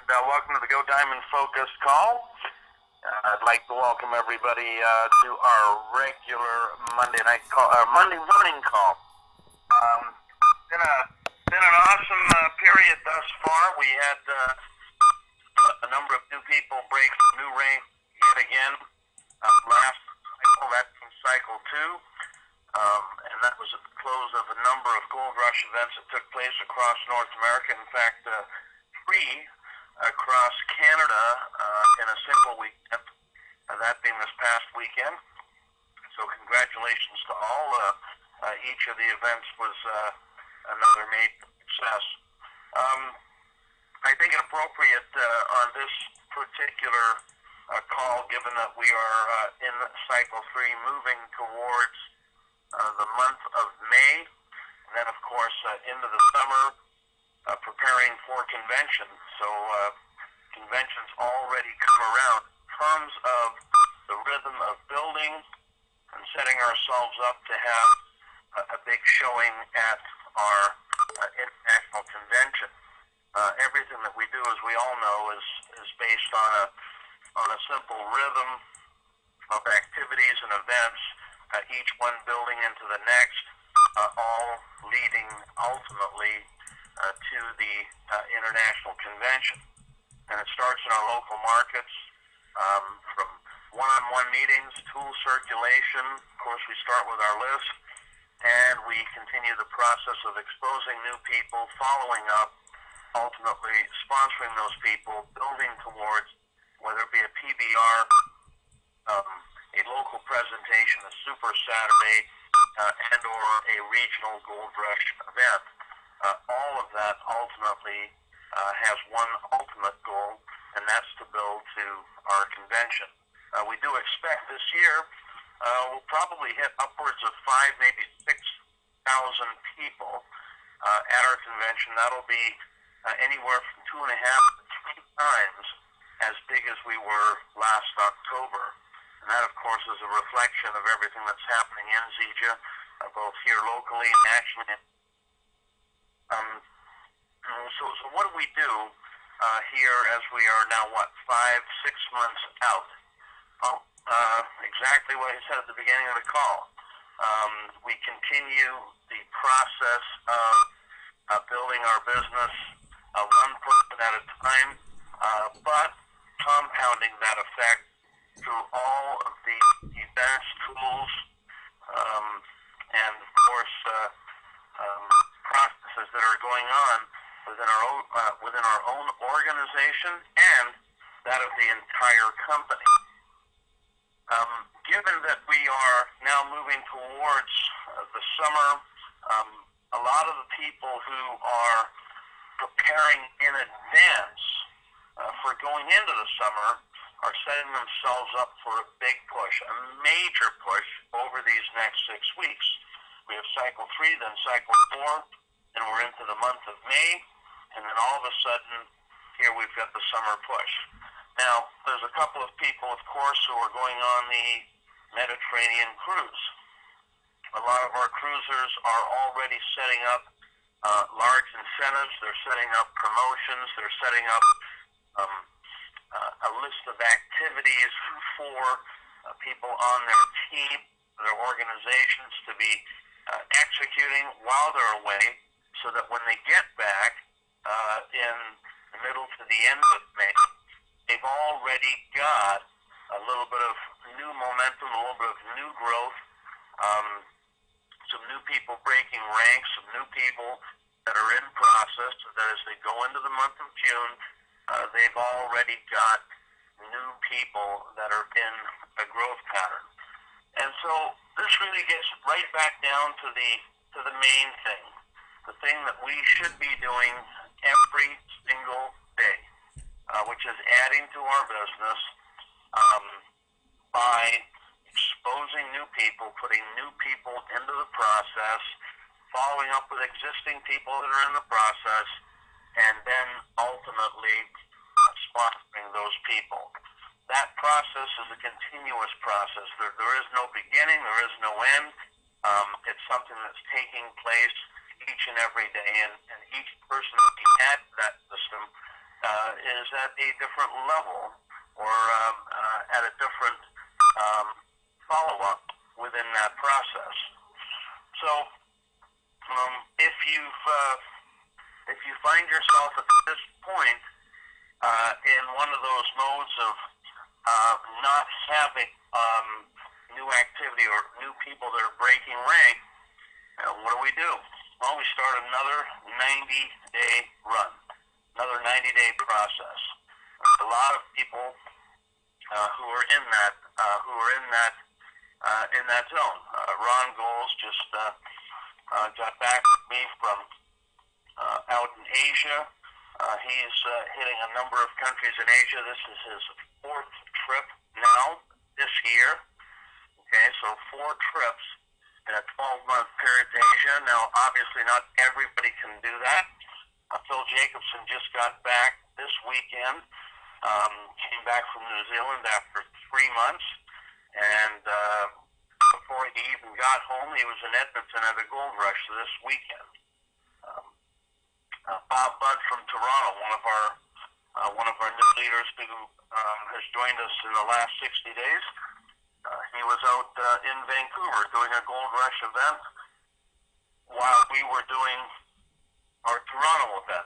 Welcome to the Go Diamond Focus call. I'd like to welcome everybody to our regular Monday night call, Monday morning call. Been an awesome period thus far. We had a number of new people break new rank yet again. Last cycle, that's in cycle 2. And that was at the close of a number of gold rush events that took place across North America. In fact, 3 across Canada in a single weekend, that being this past weekend. So congratulations to all. Each of the events was another major success. I think it appropriate on this particular call, given that we are in cycle 3, moving towards the month of May, and then of course into the summer, preparing for convention. So convention's already come around. In terms of the rhythm of building and setting ourselves up to have a big showing at our international convention, everything that we do, as we all know, is based on a simple rhythm of activities and events, each one building into the next, all leading ultimately to the international convention. And it starts in our local markets, from one-on-one meetings, tool circulation. Of course, we start with our list, and we continue the process of exposing new people, following up, ultimately sponsoring those people, building towards, whether it be a PBR, a local presentation, a Super Saturday, and or a regional Gold Rush event. All of that ultimately has one ultimate goal, and that's to build to our convention. We do expect this year we'll probably hit upwards of 5, maybe 6,000 people at our convention. That'll be anywhere from 2.5 to 3 times as big as we were last October. And that, of course, is a reflection of everything that's happening in Zija, both here locally and nationally. So what do we do here as we are now, 5, 6 months out? Well, exactly what I said at the beginning of the call. We continue the process of building our business one person at a time, but compounding that effect through all of the events, tools, and of course processes that are going on within our own organization and that of the entire company. Given that we are now moving towards the summer, a lot of the people who are preparing in advance for going into the summer are setting themselves up for a big push, a major push over these next 6 weeks. We have cycle 3, then cycle 4, and we're into the month of May, and then all of a sudden, here we've got the summer push. Now, there's a couple of people, of course, who are going on the Mediterranean cruise. A lot of our cruisers are already setting up large incentives. They're setting up promotions. They're setting up a list of activities for people on their team, their organizations to be executing while they're away, so that when they get back in the middle to the end of May, they've already got a little bit of new momentum, a little bit of new growth, some new people breaking ranks, some new people that are in process, so that as they go into the month of June, they've already got new people that are in a growth pattern. And so this really gets right back down to the main thing, the thing that we should be doing every single day, which is adding to our business by exposing new people, putting new people into the process, following up with existing people that are in the process, and then ultimately sponsoring those people. That process is a continuous process. There is no beginning, there is no end. It's something that's taking place each and every day, and each person that we add to that system is at a different level or at a different follow-up within that process. So if you find yourself at this point in one of those modes of not having new activity or new people that are breaking rank, what do? Well, we start another 90-day run, another 90-day process. There's a lot of people who are in that zone. Ron Goals just got back with me from out in Asia. He's hitting a number of countries in Asia. This is his 4th trip now this year. Okay, so 4 trips in a 12-month period to Asia. Now, obviously, not everybody can do that. Phil Jacobson just got back this weekend. Came back from New Zealand after 3 months, and before he even got home, he was in Edmonton at a gold rush this weekend. Bob Budd from Toronto, one of our new leaders who has joined us in the last 60 days. He was out in Vancouver doing a gold rush event while we were doing our Toronto event.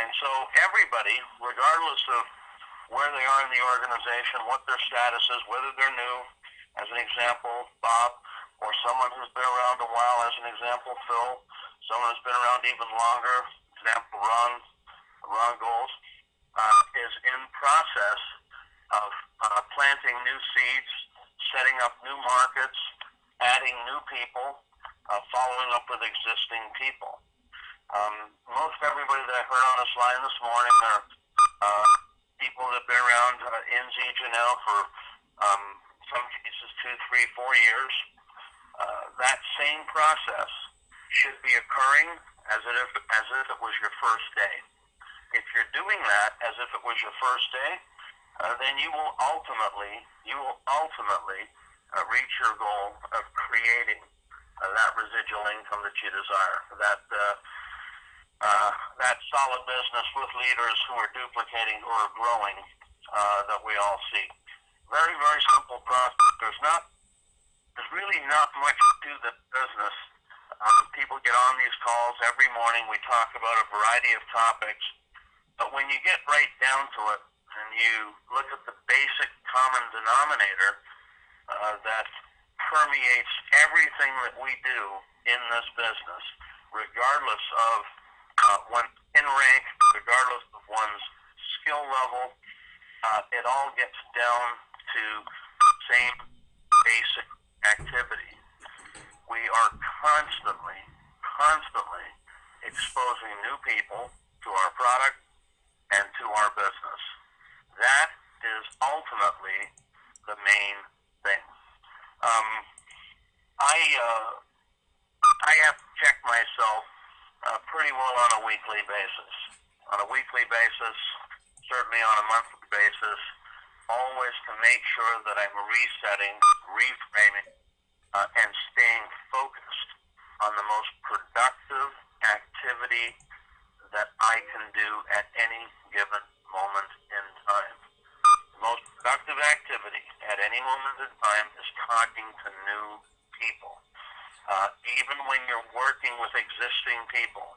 And so everybody, regardless of where they are in the organization, what their status is, whether they're new, as an example, Bob, or someone who's been around a while, as an example, Phil, someone who's been around even longer, example, Ron Goals, is in process of planting new seeds, setting up new markets, adding new people, following up with existing people. Most everybody that I heard on this line this morning are people that have been around in Zija now for some cases 2, 3, 4 years. That same process should be occurring as if it was your first day. If you're doing that as if it was your first day, then you will ultimately reach your goal of creating that residual income that you desire, that solid business with leaders who are duplicating, who are growing, that we all see. Very, very simple process. There's really not much to the business. People get on these calls every morning. We talk about a variety of topics, but when you get right down to it and you look at the basic common denominator that permeates everything that we do in this business, regardless of one's in rank, regardless of one's skill level, it all gets down to same basic activity. We are constantly exposing new people to our product and to our business. That is ultimately the main thing. I have to check myself pretty well on a weekly basis. On a weekly basis, certainly on a monthly basis, always to make sure that I'm resetting, reframing, and staying focused on the most productive activity that I can do at any given moment in time. The most productive activity at any moment in time is talking to new people. Even when you're working with existing people,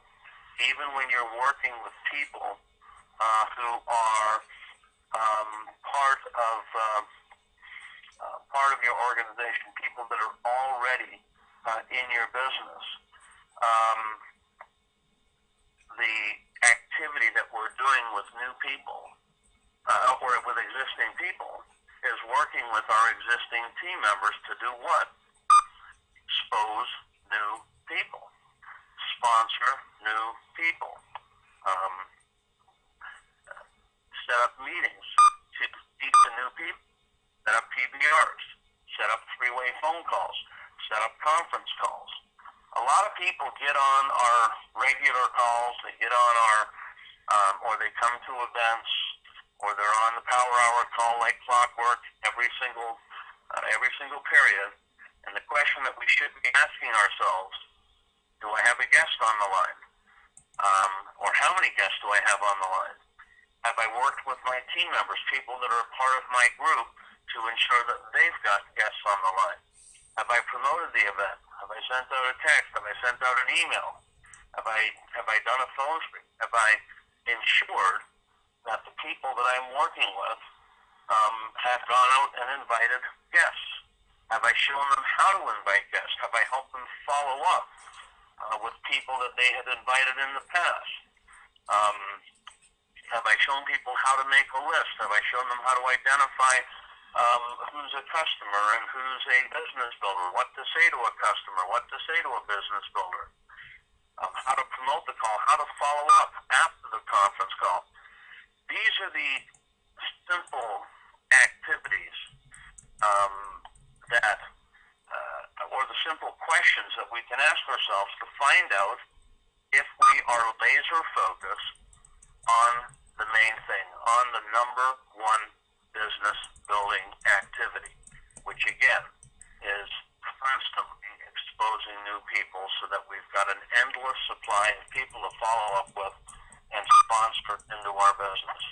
even when you're working with people who are part of your organization, people that are already in your business. The activity that we're doing with new people or with existing people is working with our existing team members to do what? Expose new people, sponsor new people, set up meetings to speak to new people, set up PBRs, set up three-way phone calls, set up conference calls. A lot of people get on our regular calls, they get on our, or they come to events, or they're on the Power Hour call like clockwork every single period. And the question that we should be asking ourselves, do I have a guest on the line? Or how many guests do I have on the line? Have I worked with my team members, people that are a part of my group, to ensure that they've got guests on the line? Have I promoted the event? Have I sent out a text? Have I sent out an email? Have I done a phone screen? Have I ensured that the people that I'm working with have gone out and invited guests? Have I shown them how to invite guests? Have I helped them follow up with people that they had invited in the past? Have I shown people how to make a list? Have I shown them how to identify who's a customer and who's a business builder, what to say to a customer, what to say to a business builder, how to promote the call, how to follow up after the conference call? These are the simple activities or the simple questions that we can ask ourselves to find out if we are laser focused on the main thing, on the number one business building activity, which again is constantly exposing new people so that we've got an endless supply of people to follow up with and sponsor into our business.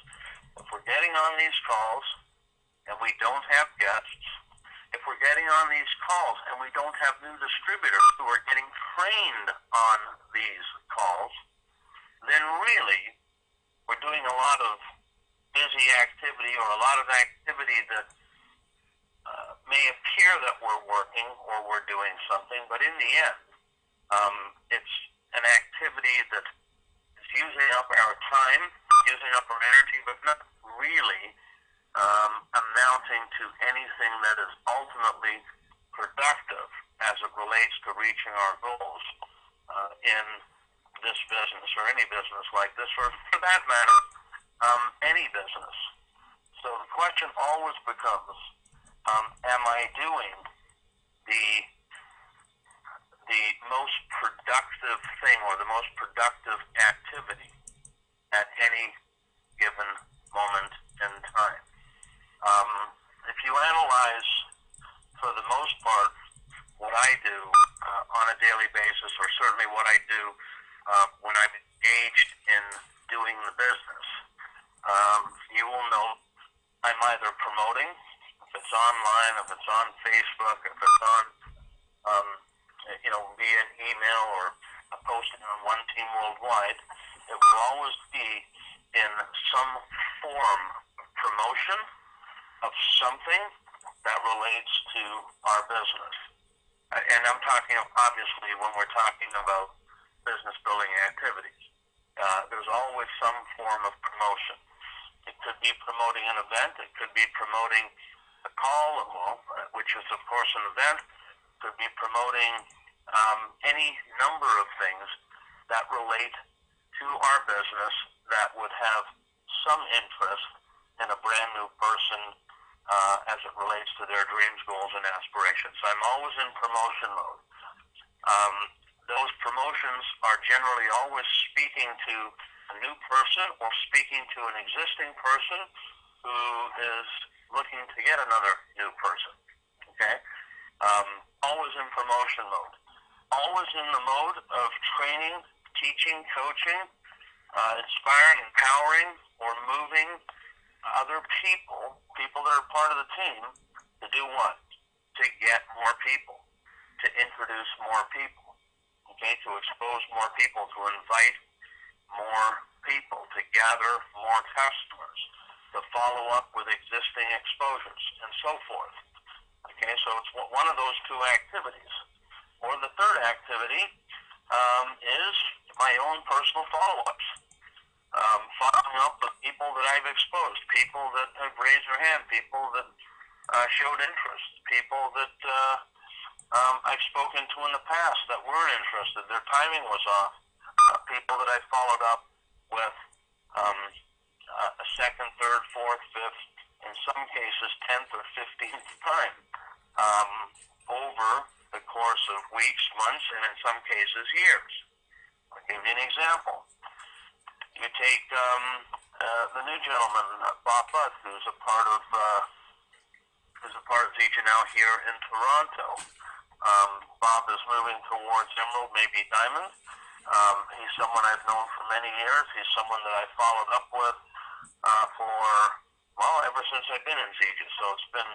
If we're getting on these calls and we don't have guests, if we're getting on these calls and we don't have new distributors who are getting trained on these calls, then really we're doing a lot of busy activity or a lot of activity that may appear that we're working or we're doing something, but in the end, it's an activity that is using up our time, using up our energy, but not really amounting to anything that is ultimately productive as it relates to reaching our goals in this business or any business like this, or for that matter, any business. So the question always becomes, am I doing the most productive thing or the most productive activity at any given moment in time? If you analyze, for the most part, what I do on a daily basis, or certainly what I do when I'm engaged in doing the business, you will know I'm either promoting, if it's online, if it's on Facebook, if it's on, via an email or a posting on One Team Worldwide, it will always be in some form of promotion of something that relates to our business. And I'm talking, obviously, when we're talking about business building activities, there's always some form of promotion. It could be promoting an event. It could be promoting a call, which is, of course, an event. It could be promoting any number of things that relate to our business that would have some interest in a brand new person as it relates to their dreams, goals, and aspirations. So I'm always in promotion mode. Those promotions are generally always speaking to a new person or speaking to an existing person who is looking to get another new person. Okay? Always in promotion mode. Always in the mode of training, teaching, coaching, inspiring, empowering, or moving other people that are part of the team, to do what? To get more people, to introduce more people, okay, to expose more people, to invite more people, to gather more customers, to follow up with existing exposures, and so forth. Okay, so it's one of those two activities. Or the third activity is my own personal follow-ups. Following up with people that I've exposed, people that have raised their hand, people that showed interest, people that I've spoken to in the past that weren't interested, their timing was off, people that I followed up with a second, third, fourth, fifth, in some cases 10th or 15th time over the course of weeks, months, and in some cases years. I'll give you an example. You take the new gentleman, Bob Budd, who's a part of Zija now here in Toronto. Bob is moving towards Emerald, maybe Diamond. He's someone I've known for many years. He's someone that I followed up with for, well, ever since I've been in Zija. So it's been,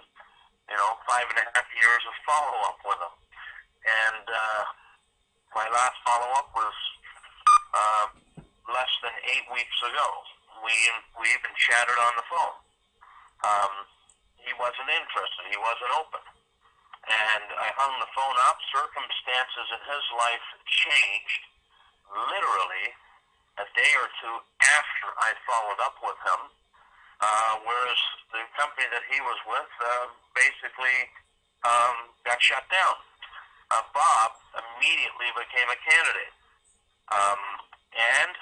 5.5 years of follow-up with him. And my last follow-up was less than 8 weeks ago. We even chatted on the phone. He wasn't interested. He wasn't open. And I hung the phone up. Circumstances in his life changed literally a day or two after I followed up with him, whereas the company that he was with basically got shut down. Bob immediately became a candidate, and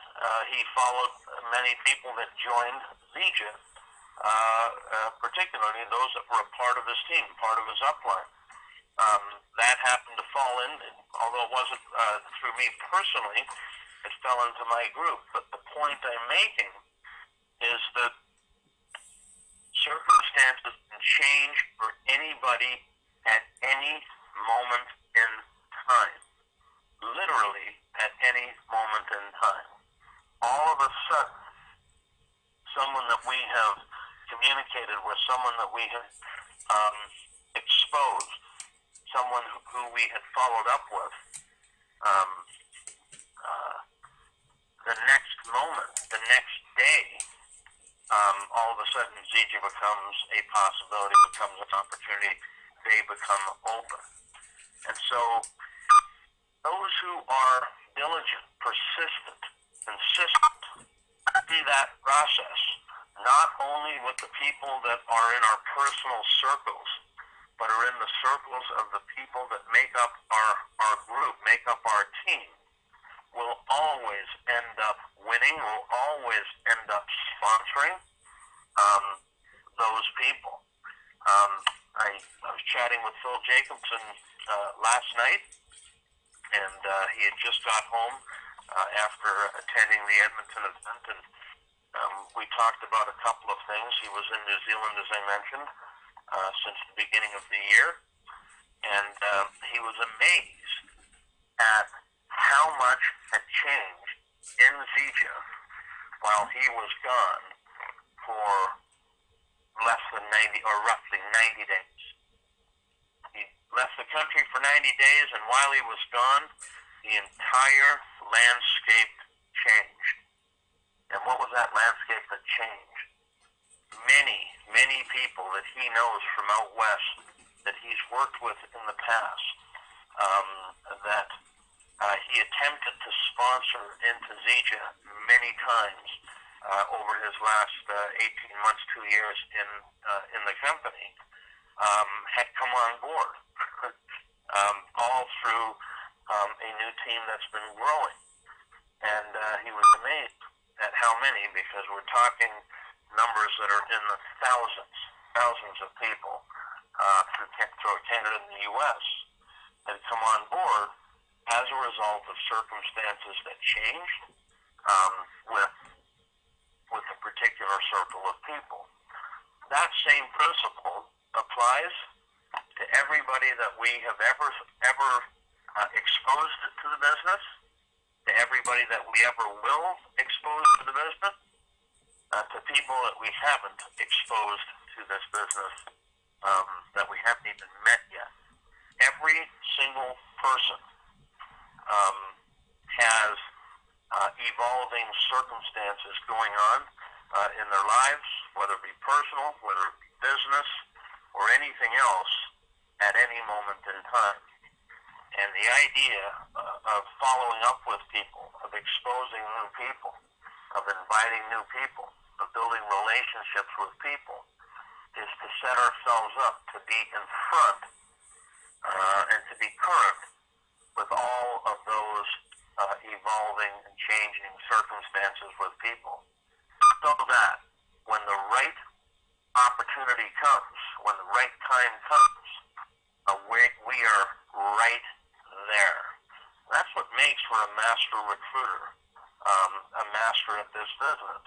he followed many people that joined Zija, particularly those that were a part of his team, part of his upline. That happened to fall in, although it wasn't through me personally, it fell into my group. But the point I'm making is that circumstances can change for anybody at any moment in time. Literally at any moment in time. All of a sudden, someone that we have communicated with, someone that we have exposed, someone who we had followed up with, the next moment, the next day, all of a sudden Zija becomes a possibility, becomes an opportunity, they become open. And so those who are diligent, persistent, consistent, see that process, not only with the people that are in our personal circles, but are in the circles of the people that make up our group, make up our team, will always end up winning, will always end up sponsoring those people. I was chatting with Phil Jacobson last night, and he had just got home after attending the Edmonton event, and we talked about a couple of things. He was in New Zealand, as I mentioned, since the beginning of the year, and he was amazed at how much had changed in Zija while he was gone for less than 90, or roughly 90 days. He left the country for 90 days, and while he was gone, the entire landscape changed. And what was that landscape that changed? Many, many people that he knows from out west, that he's worked with in the past, that he attempted to sponsor into Zija many times over his last 18 months, 2 years in the company, had come on board, all through a new team that's been growing. And he was amazed at how many, because we're talking numbers that are in the thousands of people throughout Canada and the U.S. had come on board as a result of circumstances that changed with a particular circle of people. That same principle applies to everybody that we have ever exposed to the business, to everybody that we ever will expose to the business, to people that we haven't exposed to this business, that we haven't even met yet. Every single person has evolving circumstances going on in their lives, whether it be personal, whether it be business, or anything else at any moment in time. And the idea of following up with people, of exposing new people, of inviting new people, of building relationships with people, is to set ourselves up to be in front and to be current with all of those evolving and changing circumstances with people, so that when the right opportunity comes, when the right time comes, we are right there. That's what makes for a master recruiter, a master at this business,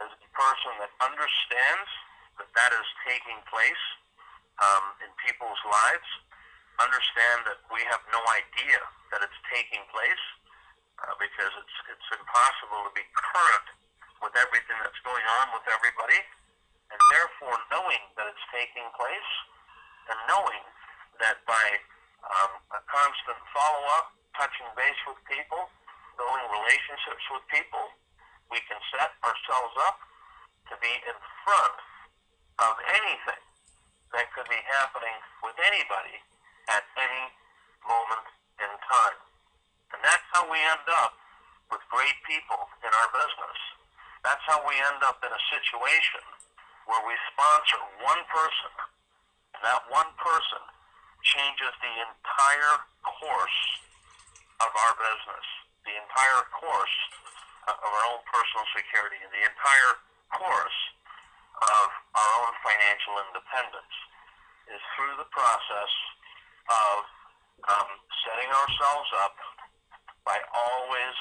is a person that understands that that is taking place in people's lives, understand that we have no idea that it's taking place, because it's impossible to be current with everything that's going on with everybody, and therefore knowing that it's taking place, and knowing that by a constant follow-up, touching base with people, building relationships with people, we can set ourselves up to be in front of anything that could be happening with anybody at any moment in time. And that's how we end up with great people in our business. That's how we end up in a situation where we sponsor one person, and that one person changes the entire course of our business, the entire course of our own personal security, and the entire course of our own financial independence is through the process of setting ourselves up by always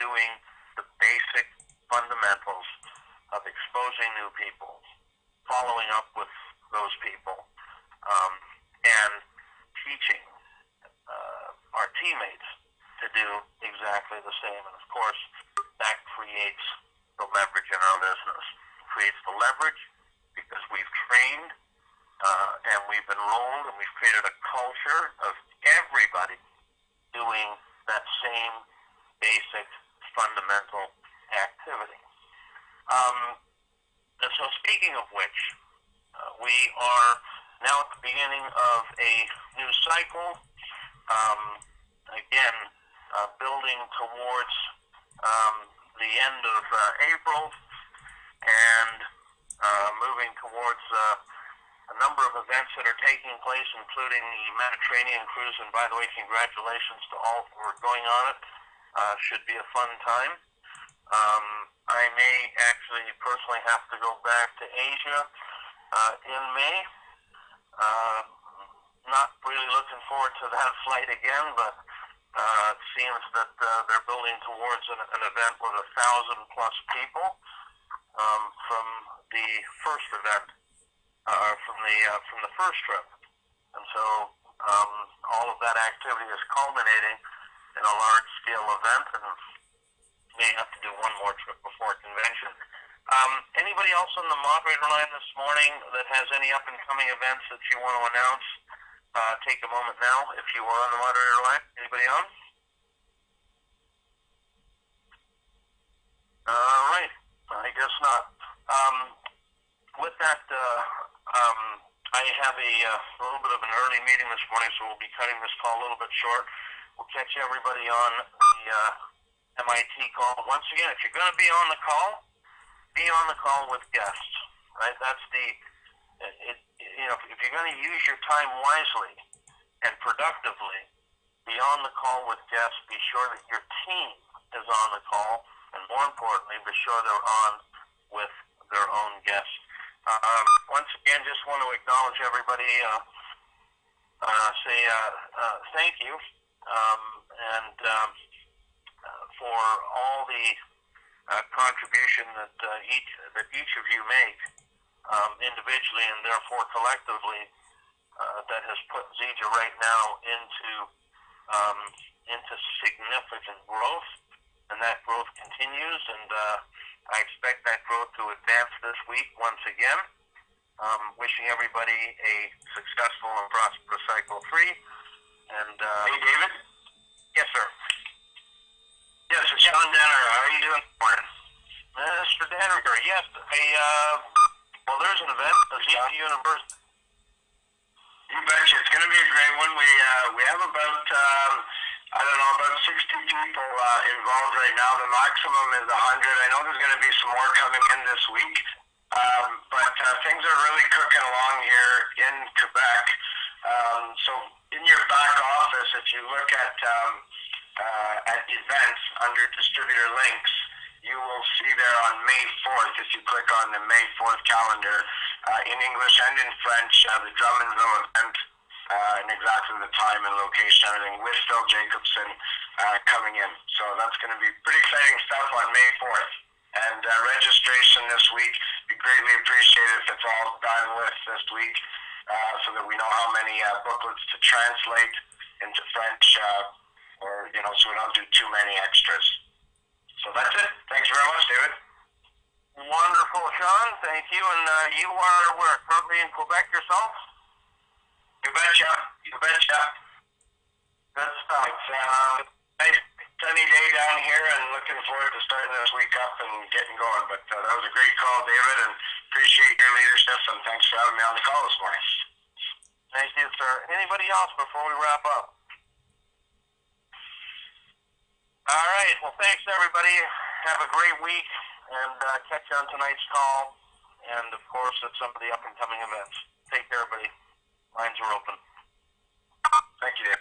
doing the basic fundamentals of exposing new people, following up with those people, and teaching our teammates to do exactly the same. And of course, that creates the leverage in our business. It creates the leverage because we've trained and we've enrolled and we've created a culture of everybody doing that same basic fundamental activity. And so speaking of which, we are now at the beginning of a new cycle, again, building towards the end of April and moving towards a number of events that are taking place, including the Mediterranean cruise. And by the way, congratulations to all who are going on it. Should be a fun time. I may actually personally have to go back to Asia in May. Not really looking forward to that flight again, but it seems that they're building towards an event with 1,000+ people from the first event, from the first trip. And so all of that activity is culminating in a large-scale event, and may have to do one more trip before convention. Anybody else on the moderator line this morning that has any up-and-coming events that you want to announce? Take a moment now if you are on the moderator line. Anybody on? All right. I guess not. With that, I have a little bit of an early meeting this morning, so we'll be cutting this call a little bit short. We'll catch everybody on the MIT call. Once again, if you're going to be on the call with guests, right? That's if you're going to use your time wisely and productively, be on the call with guests. Be sure that your team is on the call, and more importantly, be sure they're on with their own guests. Once again, just want to acknowledge everybody, say thank you, and for all the contribution that each of you make individually and therefore collectively, that has put Zija right now into significant growth, and that growth continues, and I expect that growth to advance this week once again. Wishing everybody a successful and prosperous cycle 3. And hey, David. Yes, sir. Yes, it's John Denner. How are you doing this morning? Mr. Denner, yes. Well, there's an event, the Zija University. You betcha. It's going to be a great one. We have about, about 60 people involved right now. The maximum is 100. I know there's going to be some more coming in this week. But things are really cooking along here in Quebec. So in your back office, if you look at events under distributor links, you will see there on May 4th, if you click on the May 4th calendar, in English and in French, the Drummondville event, and exactly the time and location, everything, with Phil Jacobson coming in. So that's going to be pretty exciting stuff on May 4th. And registration this week, we greatly appreciate it if it's all done with this week, so that we know how many booklets to translate into French, so we don't do too many extras. So that's it. Thanks very much, David. Wonderful, Sean. Thank you. And you are where? Currently in Quebec yourself? You betcha. You betcha. Good stuff. It's nice sunny day down here, and looking forward to starting this week up and getting going. But that was a great call, David, and appreciate your leadership, and thanks for having me on the call this morning. Thank you, sir. Anybody else before we wrap up? All right. Well, thanks, everybody. Have a great week, and catch you on tonight's call, and, of course, at some of the up-and-coming events. Take care, everybody. Lines are open. Thank you, David.